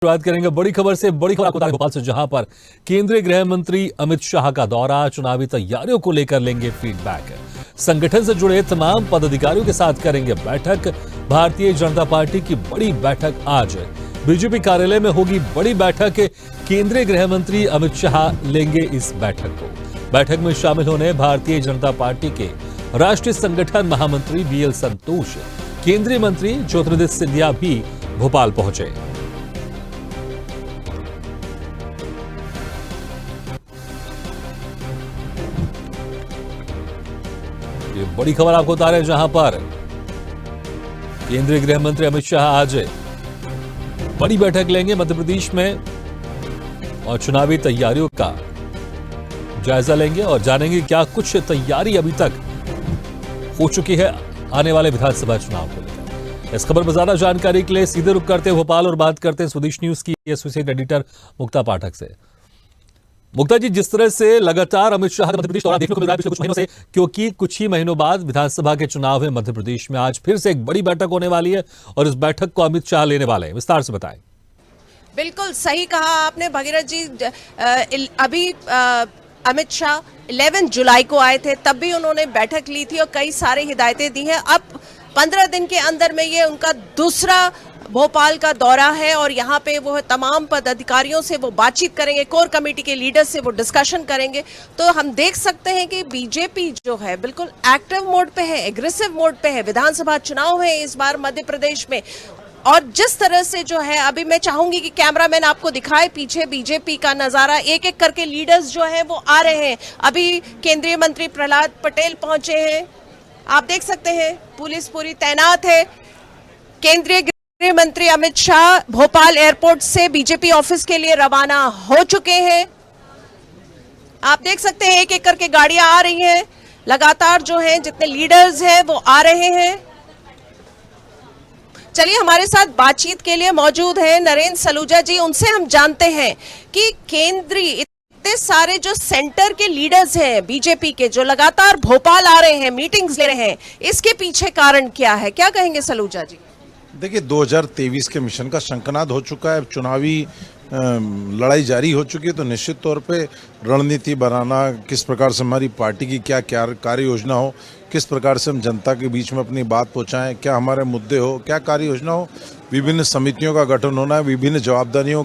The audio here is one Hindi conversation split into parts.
बात करेंगे बड़ी खबर से। बड़ी खबर आपको बता दें भोपाल से, जहां पर केंद्रीय गृह मंत्री अमित शाह का दौरा, चुनावी तैयारियों को लेकर लेंगे फीडबैक। संगठन से जुड़े तमाम पदाधिकारियों के साथ करेंगे बैठक। भारतीय जनता पार्टी की बड़ी बैठक आज बीजेपी कार्यालय में होगी। बड़ी बैठक, केंद्रीय गृह मंत्री अमित शाह लेंगे इस बैठक को। बैठक में शामिल होने भारतीय जनता पार्टी के राष्ट्रीय संगठन महामंत्री बीएल संतोष, केंद्रीय मंत्री ज्योतिरादित्य सिंधिया भी भोपाल पहुंचे। ये बड़ी खबर आपको बता रहे हैं, जहां पर केंद्रीय गृह मंत्री अमित शाह आज बड़ी बैठक लेंगे मध्य प्रदेश में और चुनावी तैयारियों का जायजा लेंगे और जानेंगे क्या कुछ तैयारी अभी तक हो चुकी है आने वाले विधानसभा चुनाव को लेकर। इस खबर पर ज्यादा जानकारी के लिए सीधे रुख करते हैं भोपाल और बात करते हैं स्वदेश न्यूज की एसोसिएट एडिटर मुक्ता पाठक से। मुक्ता जी, जिस तरह से लगातार अमित शाह का मध्य प्रदेश दौरा देखने को मिल रहा है पिछले कुछ महीनों से, क्योंकि कुछ ही महीनों बाद विधानसभा के चुनाव है मध्य प्रदेश में, आज फिर से एक बड़ी बैठक होने वाली है और इस बैठक को अमित शाह लेने वाले हैं। विस्तार से बताएं। बिल्कुल सही कहा आपने भगीरथ जी। अभी अमित शाह 11 जुलाई को आए थे, तब भी उन्होंने बैठक ली थी और कई सारी हिदायतें दी हैं। अब 15 दिन के अंदर में ये उनका दूसरा भोपाल का दौरा है और यहाँ पे वो तमाम पदाधिकारियों से वो बातचीत करेंगे, कोर कमेटी के लीडर्स से वो डिस्कशन करेंगे। तो हम देख सकते हैं कि बीजेपी जो है बिल्कुल एक्टिव मोड पे है, एग्रेसिव मोड पे है। विधानसभा चुनाव है इस बार मध्य प्रदेश में और जिस तरह से जो है, अभी मैं चाहूंगी कि कैमरामैन आपको दिखाए पीछे बीजेपी का नजारा। एक एक करके लीडर्स जो है वो आ रहे हैं। अभी केंद्रीय मंत्री प्रहलाद पटेल पहुंचे हैं, आप देख सकते हैं, पुलिस पूरी तैनात है। केंद्रीय गृह मंत्री अमित शाह भोपाल एयरपोर्ट से बीजेपी ऑफिस के लिए रवाना हो चुके हैं। आप देख सकते हैं एक एक करके गाड़ियां आ रही हैं, लगातार जो है जितने लीडर्स हैं वो आ रहे हैं। चलिए, हमारे साथ बातचीत के लिए मौजूद हैं नरेंद्र सलूजा जी। उनसे हम जानते हैं कि केंद्रीय इतने सारे जो सेंटर के लीडर्स हैं बीजेपी के, जो लगातार भोपाल आ रहे हैं, मीटिंग्स ले रहे हैं, इसके पीछे कारण क्या है, क्या कहेंगे सलूजा जी? देखिए, 2023 के मिशन का शंखनाद हो चुका है, चुनावी लड़ाई जारी हो चुकी है। तो निश्चित तौर पे रणनीति बनाना, किस प्रकार से हमारी पार्टी की क्या कार्य योजना हो, किस प्रकार से हम जनता के बीच में अपनी बात पहुंचाएं, क्या हमारे मुद्दे हो, क्या कार्य योजना हो, विभिन्न समितियों का गठन होना है, विभिन्न जवाबदारियां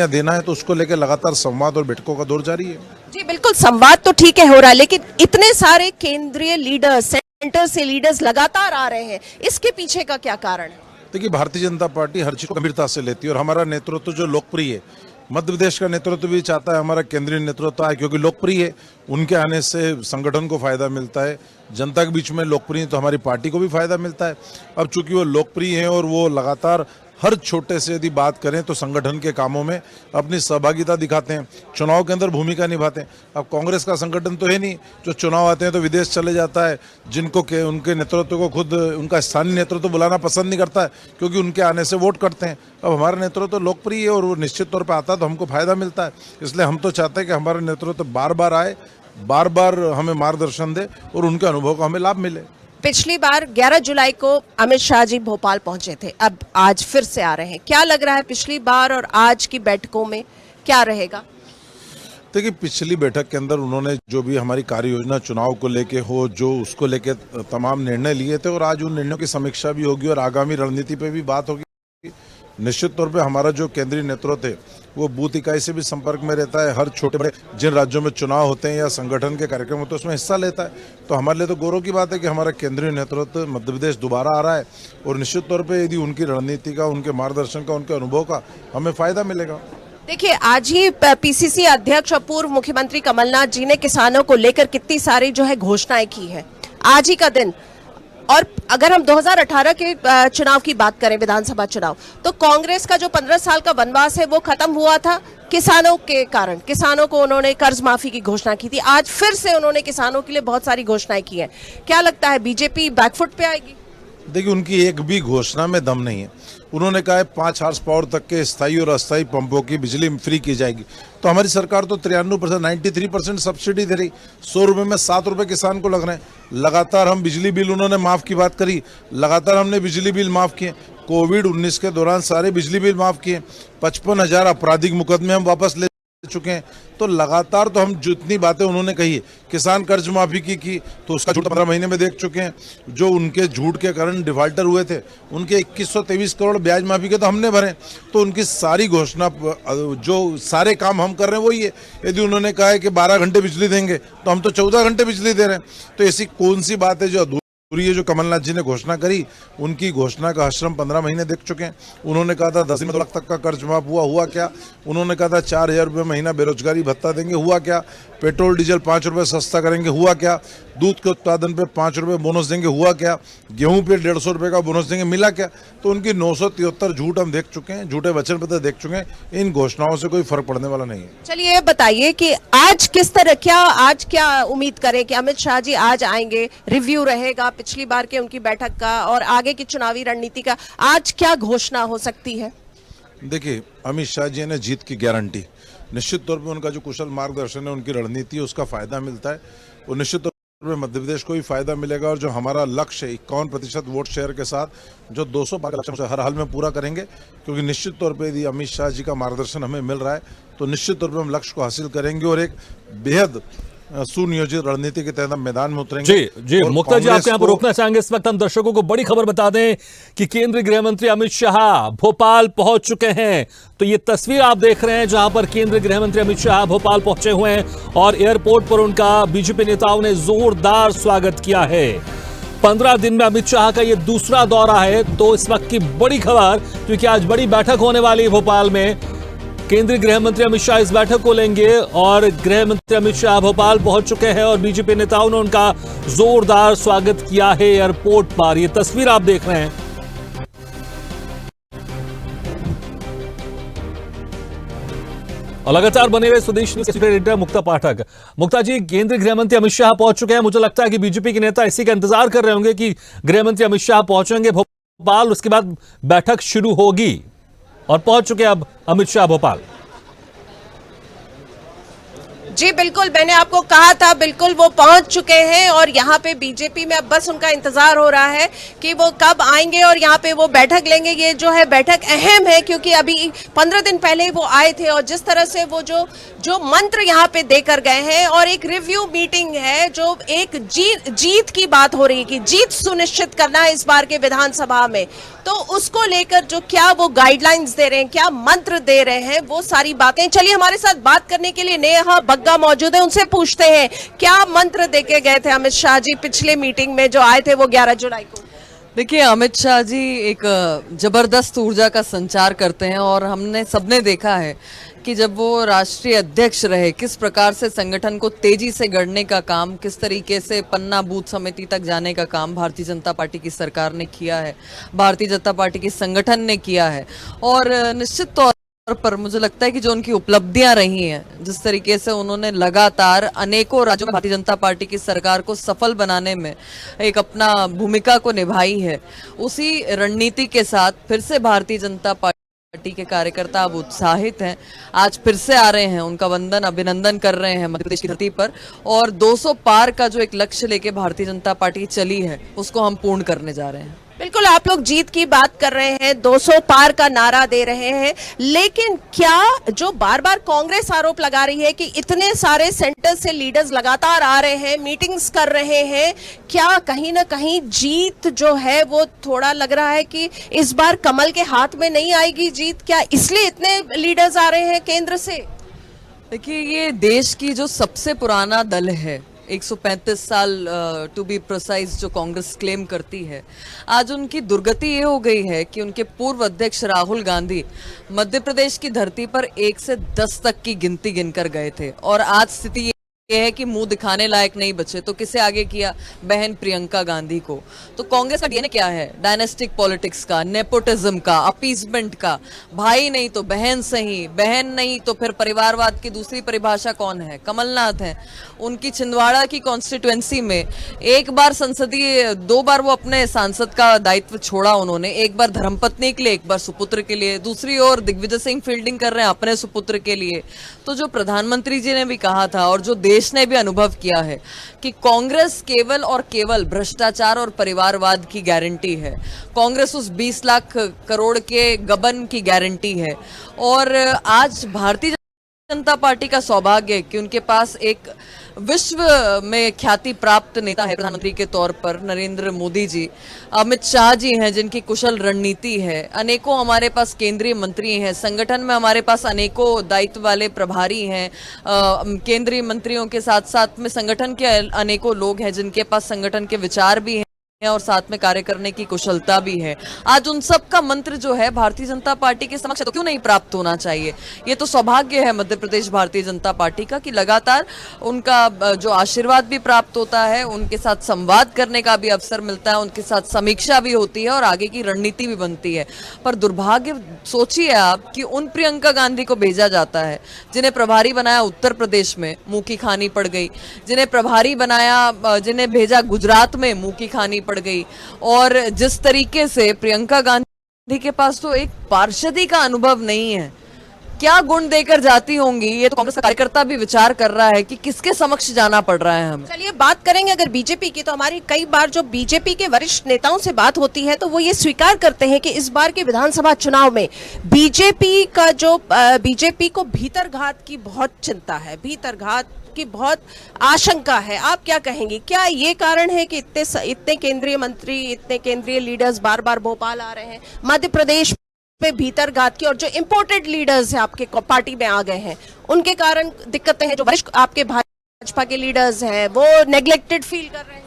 देना है। तो उसको लेकर लगातार संवाद और बैठकों का दौर जारी है। जी बिल्कुल, संवाद तो ठीक है हो रहा है, लेकिन इतने सारे केंद्रीय लीडर्स, सेंटर से लीडर्स लगातार आ रहे हैं, इसके पीछे का क्या कारण है? देखिए, भारतीय जनता पार्टी हर चीज को गंभीरता से लेती है और हमारा नेतृत्व जो लोकप्रिय है, मध्य प्रदेश का नेतृत्व भी चाहता है हमारा केंद्रीय नेतृत्व आए, क्योंकि लोकप्रिय है, उनके आने से संगठन को फायदा मिलता है, जनता के बीच में लोकप्रिय तो हमारी पार्टी को भी फायदा मिलता है। अब चूंकि वो लोकप्रिय है और वो लगातार हर छोटे से यदि बात करें तो संगठन के कामों में अपनी सहभागिता दिखाते हैं, चुनाव के अंदर भूमिका निभाते हैं। अब कांग्रेस का संगठन तो है नहीं जो चुनाव आते हैं तो विदेश चले जाता है, जिनको उनके नेतृत्व को खुद उनका स्थानीय नेतृत्व बुलाना पसंद नहीं करता है, क्योंकि उनके आने से वोट करते हैं। अब हमारा नेतृत्व तो लोकप्रिय है और वो निश्चित तौर पर आता है तो हमको फायदा मिलता है। इसलिए हम तो चाहते हैं कि हमारा नेतृत्व बार बार आए, बार बार हमें मार्गदर्शन दे और उनके अनुभव का हमें लाभ मिले। पिछली बार 11 जुलाई को अमित शाह जी भोपाल पहुंचे थे, अब आज फिर से आ रहे हैं। क्या लग रहा है पिछली बार और आज की बैठकों में क्या रहेगा? देखिए, पिछली बैठक के अंदर उन्होंने जो भी हमारी कार्य योजना चुनाव को लेके हो, जो उसको लेके तमाम निर्णय लिए थे और आज उन निर्णयों की समीक्षा भी होगी और आगामी रणनीति पे भी बात होगी। निश्चित तौर पे हमारा जो केंद्रीय नेतृत्व है वो बूथ इकाई से भी संपर्क में रहता है, हर छोटे बड़े जिन राज्यों में चुनाव होते हैं या संगठन के कार्यक्रम होते हैं उसमें हिस्सा लेता है। तो हमारे लिए तो गौरव की बात है कि हमारा केंद्रीय नेतृत्व मध्य प्रदेश दोबारा आ रहा है और निश्चित तौर पे यदि उनकी रणनीति का, उनके मार्गदर्शन का, उनके अनुभव का हमें फायदा मिलेगा। देखिए, आज ही पीसीसी अध्यक्ष और पूर्व मुख्यमंत्री कमलनाथ जी ने किसानों को लेकर कितनी सारी जो है घोषणाएं की है, आज ही का दिन। और अगर हम 2018 के चुनाव की बात करें, विधानसभा चुनाव, तो कांग्रेस का जो 15 साल का वनवास है वो खत्म हुआ था किसानों के कारण। किसानों को उन्होंने कर्ज माफी की घोषणा की थी, आज फिर से उन्होंने किसानों के लिए बहुत सारी घोषणाएं की हैं। क्या लगता है बीजेपी बैकफुट पे आएगी? देखिए, उनकी एक भी घोषणा में दम नहीं है। उन्होंने कहा है 5 हॉर्स पावर तक के स्थायी और अस्थायी पंपों की बिजली फ्री की जाएगी। तो हमारी सरकार तो 93%, 93% सब्सिडी दे रही। 100 रुपये में 7 रुपये किसान को लग रहे हैं। लगातार हम बिजली बिल, उन्होंने माफ़ की बात करी, लगातार हमने बिजली बिल माफ़ किए। कोविड-19 के दौरान सारे बिजली बिल माफ़ किए। 55,000 आपराधिक मुकदमे हम वापस ले चुके हैं। तो लगातार तो हम जितनी बातें उन्होंने कही है, किसान कर्ज माफी की तो उसका झूठ 15 महीने में देख चुके हैं। जो उनके झूठ के कारण डिफाल्टर हुए थे, उनके 2123 करोड़ ब्याज माफी के तो हमने भरे। तो उनकी सारी घोषणा, जो सारे काम हम कर रहे हैं वही है। यदि उन्होंने कहा है कि 12 घंटे बिजली देंगे तो हम तो 14 घंटे बिजली दे रहे हैं। तो ऐसी कौन सी बात है जो पूरी ये जो कमलनाथ जी ने घोषणा करी, उनकी घोषणा का आश्रम 15 महीने देख चुके हैं। उन्होंने कहा था 10 लाख तक का कर्ज माफ हुआ क्या? उन्होंने कहा था 4,000 रुपये महीना बेरोजगारी भत्ता देंगे, हुआ क्या? पेट्रोल डीजल 5 रुपये सस्ता करेंगे, हुआ क्या? दूध के उत्पादन पे 5 रुपये बोनस देंगे, हुआ क्या? गेहूं पे 150 रुपये का बोनस देंगे, मिला क्या? तो उनकी 973 झूठ हम देख चुके हैं, झूठे वचन पत्र देख चुके हैं। इन घोषणाओं से कोई फर्क पड़ने वाला नहीं है। चलिए ये बताइए कि आज किस तरह, आज क्या उम्मीद करें कि अमित शाह जी आज आएंगे, रिव्यू रहेगा पिछली बार के उनकी बैठक का और आगे की चुनावी रणनीति का, आज क्या घोषणा हो सकती है? देखिए, अमित शाह जी ने जीत की गारंटी, निश्चित तौर पे उनका जो कुशल मार्गदर्शन है, उनकी रणनीति है, उसका फायदा मिलता है। और निश्चित तौर पे मध्य प्रदेश को भी फायदा मिलेगा। और जो हमारा लक्ष्य है 51% वोट शेयर के साथ, जो 200 पार का लक्ष्य हर हाल में पूरा करेंगे। क्योंकि निश्चित तौर पे यदि अमित शाह जी का मार्गदर्शन हमें मिल रहा है तो निश्चित तौर पे हम लक्ष्य को हासिल करेंगे और एक बेहद सुनियोजित रणनीति के तहत मैदान में उतरेंगे। जी मुक्ता जी, आपको यहाँ पर रोकना चाहेंगे। इस वक्त हम दर्शकों को बड़ी खबर बता दें कि केंद्रीय गृह मंत्री अमित शाह भोपाल पहुंच चुके हैं। तो ये तस्वीर आप देख रहे हैं जहां पर केंद्रीय गृह मंत्री अमित शाह भोपाल पहुंचे हुए हैं और एयरपोर्ट पर उनका बीजेपी नेताओं ने जोरदार स्वागत किया है। 15 दिन में अमित शाह का ये दूसरा दौरा है। तो इस वक्त की बड़ी खबर, क्योंकि आज बड़ी बैठक होने वाली है भोपाल में। केंद्रीय गृह मंत्री अमित शाह इस बैठक को लेंगे और गृह मंत्री अमित शाह भोपाल पहुंच चुके हैं और बीजेपी नेताओं ने उनका जोरदार स्वागत किया है एयरपोर्ट पर। ये तस्वीर आप देख रहे हैं। और लगातार बने हुए स्वदेश न्यूज के एडिटर मुक्ता पाठक। मुक्ता जी, केंद्रीय गृह मंत्री अमित शाह पहुंच चुके हैं। मुझे लगता है कि बीजेपी के नेता इसी का इंतजार कर रहे होंगे कि गृह मंत्री अमित शाह पहुंचेंगे भोपाल, उसके बाद बैठक शुरू होगी। और पहुंच चुके अब अमित शाह भोपाल। जी बिल्कुल, मैंने आपको कहा था, बिल्कुल वो पहुंच चुके हैं और यहाँ पे बीजेपी में अब बस उनका इंतजार हो रहा है कि वो कब आएंगे और यहाँ पे वो बैठक लेंगे। ये जो है बैठक अहम है क्योंकि अभी 15 दिन पहले वो आए थे और जिस तरह से वो जो मंत्र यहाँ पे देकर गए हैं और एक रिव्यू मीटिंग है, जो एक जीत की बात हो रही है कि जीत सुनिश्चित करना है इस बार के विधानसभा में। तो उसको लेकर जो क्या वो गाइडलाइंस दे रहे हैं, क्या मंत्र दे रहे हैं, वो सारी बातें। चलिए हमारे साथ बात करने के लिए नेहा बग्गा मौजूद है, उनसे पूछते हैं क्या मंत्र देके गए थे अमित शाह जी पिछले मीटिंग में जो आए थे वो 11 जुलाई को। देखिए, अमित शाह जी एक जबरदस्त ऊर्जा का संचार करते हैं और हमने सबने देखा है कि जब वो राष्ट्रीय अध्यक्ष रहे किस प्रकार से संगठन को तेजी से गढ़ने का काम, किस तरीके से पन्ना बूथ समिति तक जाने का काम भारतीय जनता पार्टी की सरकार ने किया है, भारतीय जनता पार्टी की संगठन ने किया है। और निश्चित तौर पर मुझे लगता है कि जो उनकी उपलब्धियां रही हैं, जिस तरीके से उन्होंने लगातार अनेकों राज्यों में भारतीय जनता पार्टी की सरकार को सफल बनाने में एक अपना भूमिका को निभाई है, उसी रणनीति के साथ फिर से भारतीय जनता पार्टी के कार्यकर्ता अब उत्साहित हैं। आज फिर से आ रहे हैं, उनका वंदन अभिनंदन कर रहे हैं मध्य प्रदेश की धरती पर। और 200 पार का जो एक लक्ष्य लेके भारतीय जनता पार्टी चली है उसको हम पूर्ण करने जा रहे हैं। बिल्कुल, आप लोग जीत की बात कर रहे हैं, 200 पार का नारा दे रहे हैं, लेकिन क्या जो बार बार कांग्रेस आरोप लगा रही है कि इतने सारे सेंटर से लीडर्स लगातार आ रहे हैं, मीटिंग्स कर रहे हैं, क्या कहीं ना कहीं जीत जो है वो थोड़ा लग रहा है कि इस बार कमल के हाथ में नहीं आएगी जीत? क्या इसलिए इतने लीडर्स आ रहे हैं केंद्र से? देखिए, ये देश की जो सबसे पुराना दल है, 135 साल टू बी प्रिसाइज, जो कांग्रेस क्लेम करती है, आज उनकी दुर्गति ये हो गई है कि उनके पूर्व अध्यक्ष राहुल गांधी मध्य प्रदेश की धरती पर 1 से 10 तक की गिनती गिनकर गए थे और आज स्थिति ये है कि मुंह दिखाने लायक नहीं बचे तो किसे आगे किया? बहन प्रियंका गांधी को। तो कांग्रेस का डीएनए क्या है? डायनेस्टिक पॉलिटिक्स का, नेपोटिज्म का, अपीसमेंट का। भाई नहीं तो बहन सही, बहन नहीं तो फिर परिवारवाद की दूसरी परिभाषा कौन है? कमलनाथ है। उनकी छिंदवाड़ा की कॉन्स्टिट्युएंसी में एक बार संसदीय, 2 बार वो अपने सांसद का दायित्व छोड़ा उन्होंने, एक बार धर्मपत्नी के लिए, एक बार सुपुत्र के लिए, दूसरी ओर दिग्विजय सिंह फील्डिंग कर रहे हैं अपने सुपुत्र के लिए। तो जो प्रधानमंत्री जी ने भी कहा था और जो देश ने भी अनुभव किया है कि कांग्रेस केवल और केवल भ्रष्टाचार और परिवारवाद की गारंटी है, कांग्रेस उस 20 लाख करोड़ के गबन की गारंटी है। और आज भारतीय जनता पार्टी का सौभाग्य है कि उनके पास एक विश्व में ख्याति प्राप्त नेता है प्रधानमंत्री के तौर पर नरेंद्र मोदी जी। अमित शाह जी हैं जिनकी कुशल रणनीति है। अनेकों हमारे पास केंद्रीय मंत्री हैं, संगठन में हमारे पास अनेकों दायित्व वाले प्रभारी हैं। केंद्रीय मंत्रियों के साथ साथ में संगठन के अनेकों लोग हैं जिनके पास संगठन के विचार भी हैं और साथ में कार्य करने की कुशलता भी है। आज उन सब का मंत्र जो है भारतीय जनता पार्टी के समक्ष तो क्यों नहीं प्राप्त होना चाहिए? ये तो सौभाग्य है मध्य प्रदेश भारतीय जनता पार्टी का कि लगातार उनका जो आशीर्वाद भी प्राप्त होता है, उनके साथ संवाद करने का भी अवसर मिलता है, उनके साथ समीक्षा भी होती है और आगे की रणनीति भी बनती है। पर दुर्भाग्य सोचिए आप कि उन प्रियंका गांधी को भेजा जाता है जिन्हें प्रभारी बनाया उत्तर प्रदेश में, मुंह की खानी पड़ गई। जिन्हें प्रभारी बनाया, जिन्हें भेजा गुजरात में, मुंह की खानी पड़ गई। और जिस तरीके से प्रियंका गांधी के पास तो एक पार्षदी का अनुभव नहीं है, क्या गुण देकर जाती होंगी? ये तो कांग्रेस का कार्यकर्ता भी विचार कर रहा है कि किसके समक्ष जाना पड़ रहा है हमें। चलिए बात करेंगे अगर बीजेपी की, तो हमारी कई बार जो बीजेपी के वरिष्ठ नेताओं से बात होती है तो वो ये स्वीकार करते हैं कि इस बार के विधानसभा चुनाव में बीजेपी को भीतरघात की बहुत चिंता है, भीतरघात की बहुत आशंका है। आप क्या कहेंगे? क्या ये कारण है कि इतने केंद्रीय मंत्री, इतने केंद्रीय लीडर्स बार बार भोपाल आ रहे हैं, मध्य प्रदेश पे भीतरघात की, और जो इंपोर्टेड लीडर्स हैं आपके पार्टी में आ गए हैं, उनके कारण दिक्कतें हैं? जो वरिष्ठ आपके भाजपा के लीडर्स हैं वो नेग्लेक्टेड फील कर रहे हैं?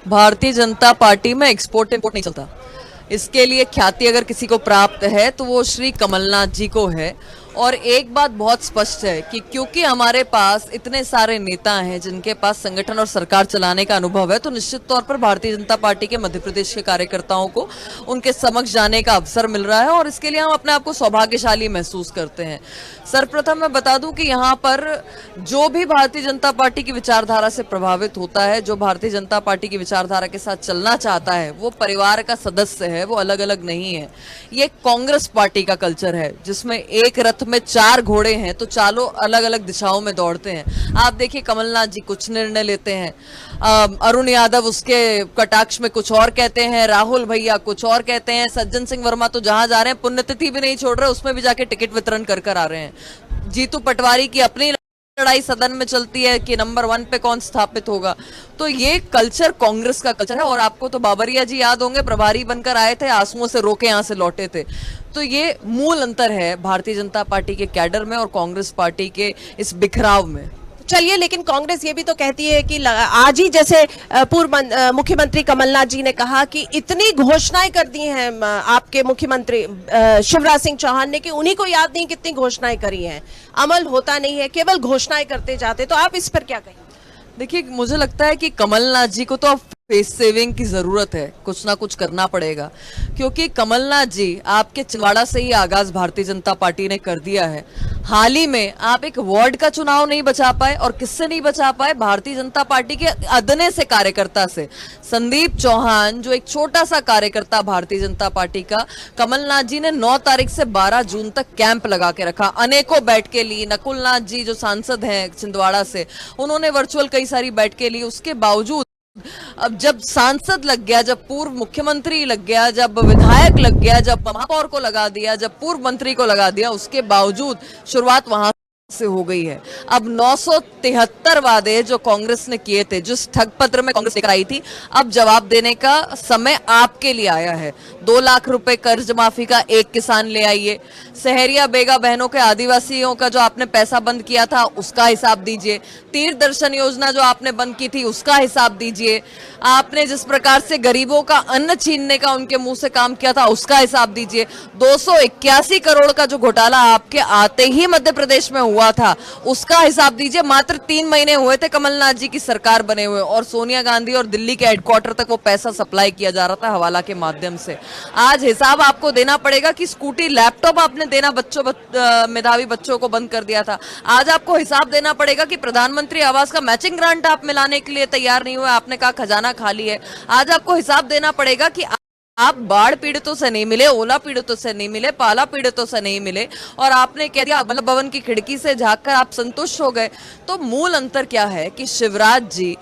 भारतीय जनता पार्टी में एक्सपोर्ट इंपोर्ट नहीं चलता। इसके लिए ख्याति अगर किसी को प्राप्त है तो वो श्री कमलनाथ जी को है। और एक बात बहुत स्पष्ट है कि क्योंकि हमारे पास इतने सारे नेता हैं जिनके पास संगठन और सरकार चलाने का अनुभव है, तो निश्चित तौर पर भारतीय जनता पार्टी के मध्य प्रदेश के कार्यकर्ताओं को उनके समक्ष जाने का अवसर मिल रहा है और इसके लिए हम अपने आप को सौभाग्यशाली महसूस करते हैं। सर्वप्रथम मैं बता दूं कि यहाँ पर जो भी भारतीय जनता पार्टी की विचारधारा से प्रभावित होता है, जो भारतीय जनता पार्टी की विचारधारा के साथ चलना चाहता है, वो परिवार का सदस्य है, वो अलग अलग नहीं है। ये कांग्रेस पार्टी का कल्चर है जिसमें एक रथ में 4 घोड़े हैं तो चारों अलग अलग दिशाओं में दौड़ते हैं। आप देखिए कमलनाथ जी कुछ निर्णय लेते हैं, अरुण यादव उसके कटाक्ष में कुछ और कहते हैं, राहुल भैया कुछ और कहते हैं, सज्जन सिंह वर्मा तो जहां जा रहे हैं पुण्यतिथि भी नहीं छोड़ रहे, उसमें भी जाके टिकट वितरण कर आ रहे हैं। जीतू पटवारी की अपनी लड़ाई सदन में चलती है कि नंबर 1 पे कौन स्थापित होगा। तो ये कल्चर कांग्रेस का कल्चर है। और आपको तो बाबरिया जी याद होंगे, प्रभारी बनकर आए थे, आंसुओं से रोके यहां से लौटे थे। तो ये मूल अंतर है भारतीय जनता पार्टी के कैडर में और कांग्रेस पार्टी के इस बिखराव में। चलिए, लेकिन कांग्रेस ये भी तो कहती है कि आज ही जैसे पूर्व मुख्यमंत्री कमलनाथ जी ने कहा कि इतनी घोषणाएं कर दी हैं आपके मुख्यमंत्री शिवराज सिंह चौहान ने कि उन्हीं को याद नहीं कितनी घोषणाएं करी हैं, अमल होता नहीं है, केवल घोषणाएं करते जाते। तो आप इस पर क्या कहेंगे? देखिए, मुझे लगता है कि कमलनाथ जी को तो अब फेस सेविंग की जरूरत है, कुछ ना कुछ करना पड़ेगा, क्योंकि कमलनाथ जी आपके छिंदवाड़ा से ही आगाज भारतीय जनता पार्टी ने कर दिया है। हाल ही में आप एक वार्ड का चुनाव नहीं बचा पाए, और किससे नहीं बचा पाए? भारतीय जनता पार्टी के अदने से कार्यकर्ता से। संदीप चौहान जो एक छोटा सा कार्यकर्ता भारतीय जनता पार्टी का, कमलनाथ जी ने 9 तारीख से 12 जून तक कैंप लगा के रखा, अनेकों बैठकें ली। नकुलनाथ जी जो सांसद हैं छिंदवाड़ा से, उन्होंने वर्चुअल कई सारी बैठकें ली। उसके बावजूद अब जब सांसद लग गया, जब पूर्व मुख्यमंत्री लग गया, जब विधायक लग गया, जब महापौर को लगा दिया, जब पूर्व मंत्री को लगा दिया, उसके बावजूद शुरुआत वहां से हो गई है। अब 973 वादे जो कांग्रेस ने किए थे, जिस ठग पत्र में कांग्रेस लेकर आई थी, अब जवाब देने का समय आपके लिए आया है। 2 लाख रुपए कर्ज माफी का एक किसान ले आइए, सहरिया बेगा बहनों के आदिवासियों का जो आपने पैसा बंद किया था उसका हिसाब दीजिए, तीर्थ दर्शन योजना जो आपने बंद की थी उसका हिसाब दीजिए, आपने जिस प्रकार से गरीबों का अन्न छीनने का उनके मुंह से काम किया था उसका हिसाब दीजिए। 281 करोड़ का जो घोटाला आपके आते ही मध्य प्रदेश में हुआ था उसका हिसाब दीजिए। मात्र 3 महीने हुए थे कमलनाथ जी की सरकार बने हुए और सोनिया गांधी और दिल्ली के हेडक्वार्टर तक वो पैसा सप्लाई किया जा रहा था हवाला के माध्यम से। आज हिसाब आपको देना पड़ेगा कि स्कूटी लैपटॉप आपने देना मेधावी बच्चों को बंद कर दिया था। आज आपको हिसाब देना पड़ेगा कि प्रधानमंत्री आवास का मैचिंग ग्रांट आप मिलाने के लिए तैयार नहीं हुए, आपने कहा खजाना खाली है। आज आपको हिसाब देना पड़ेगा कि आप बाढ़ पीड़ितों से नहीं मिले, ओला पीड़ितों से नहीं मिले, पाला पीड़ितों से नहीं मिले और आपने कह दिया मतलब भवन की खिड़की से झांककर आप संतुष्ट हो गए। तो मूल अंतर क्या है कि शिवराज जी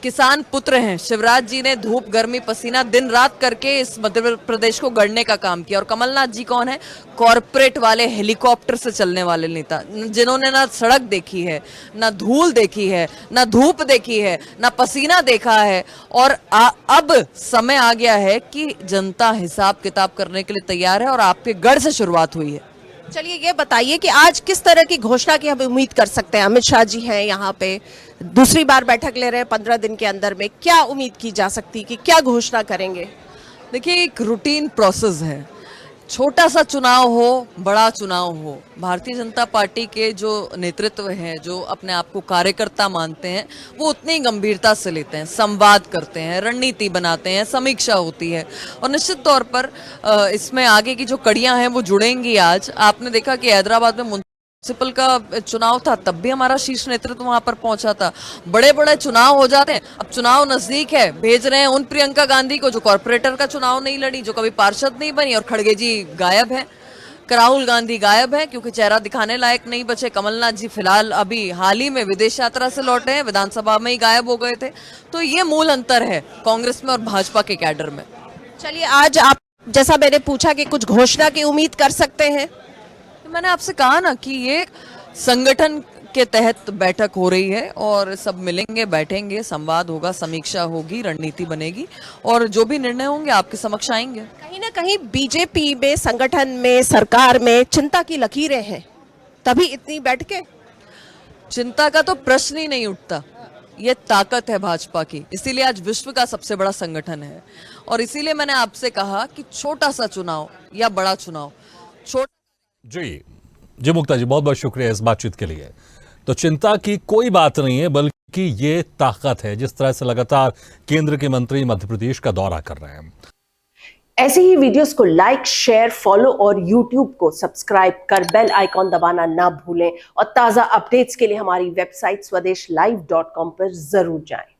किसान पुत्र हैं। शिवराज जी ने धूप गर्मी पसीना दिन रात करके इस मध्य प्रदेश को गढ़ने का काम किया और कमलनाथ जी कौन है? कॉरपोरेट वाले हेलीकॉप्टर से चलने वाले नेता, जिन्होंने ना सड़क देखी है, ना धूल देखी है, ना धूप देखी है, ना पसीना देखा है। और अब समय आ गया है कि जनता हिसाब किताब करने के लिए तैयार है और आपके गढ़ से शुरुआत हुई है। चलिए ये बताइए कि आज किस तरह की घोषणा की हम उम्मीद कर सकते हैं? अमित शाह जी हैं यहाँ पे, दूसरी बार बैठक ले रहे हैं 15 दिन के अंदर में, क्या उम्मीद की जा सकती है कि क्या घोषणा करेंगे? देखिए एक रूटीन प्रोसेस है, छोटा सा चुनाव हो बड़ा चुनाव हो, भारतीय जनता पार्टी के जो नेतृत्व है, जो अपने आप को कार्यकर्ता मानते हैं, वो उतनी गंभीरता से लेते हैं, संवाद करते हैं, रणनीति बनाते हैं, समीक्षा होती है और निश्चित तौर पर इसमें आगे की जो कड़ियां हैं वो जुड़ेंगी। आज आपने देखा कि हैदराबाद में म्युनिसिपल का चुनाव था, तब भी हमारा शीर्ष नेतृत्व वहां पर पहुंचा था। बड़े बड़े चुनाव हो जाते हैं, अब चुनाव नजदीक है, भेज रहे हैं उन प्रियंका गांधी को जो कॉर्पोरेटर का चुनाव नहीं लड़ी, जो कभी पार्षद नहीं बनी, और खड़गे जी गायब है, राहुल गांधी गायब है क्योंकि चेहरा दिखाने लायक नहीं बचे। कमलनाथ जी फिलहाल अभी हाल ही में विदेश यात्रा से लौटे हैं, विधानसभा में ही गायब हो गए थे। तो ये मूल अंतर है कांग्रेस में और भाजपा के कैडर में। चलिए आज आप, जैसा मैंने पूछा कि कुछ घोषणा की उम्मीद कर सकते हैं, मैंने आपसे कहा ना कि ये संगठन के तहत बैठक हो रही है और सब मिलेंगे, बैठेंगे, संवाद होगा, समीक्षा होगी, रणनीति बनेगी और जो भी निर्णय होंगे आपके समक्ष आएंगे। कहीं ना कहीं बीजेपी में, संगठन में, सरकार में चिंता की लकीरें हैं, तभी इतनी बैठकें। चिंता का तो प्रश्न ही नहीं उठता, ये ताकत है भाजपा की, इसीलिए आज विश्व का सबसे बड़ा संगठन है और इसीलिए मैंने आपसे कहा कि छोटा सा चुनाव या बड़ा चुनाव, जी मुक्ता जी, बहुत बहुत शुक्रिया इस बातचीत के लिए। तो चिंता की कोई बात नहीं है, बल्कि ये ताकत है, जिस तरह से लगातार केंद्र के मंत्री मध्य प्रदेश का दौरा कर रहे हैं। ऐसे ही वीडियोस को लाइक, शेयर, फॉलो और YouTube को सब्सक्राइब कर बेल आइकॉन दबाना ना भूलें और ताजा अपडेट्स के लिए हमारी वेबसाइट swedeshlive.com पर जरूर जाएं।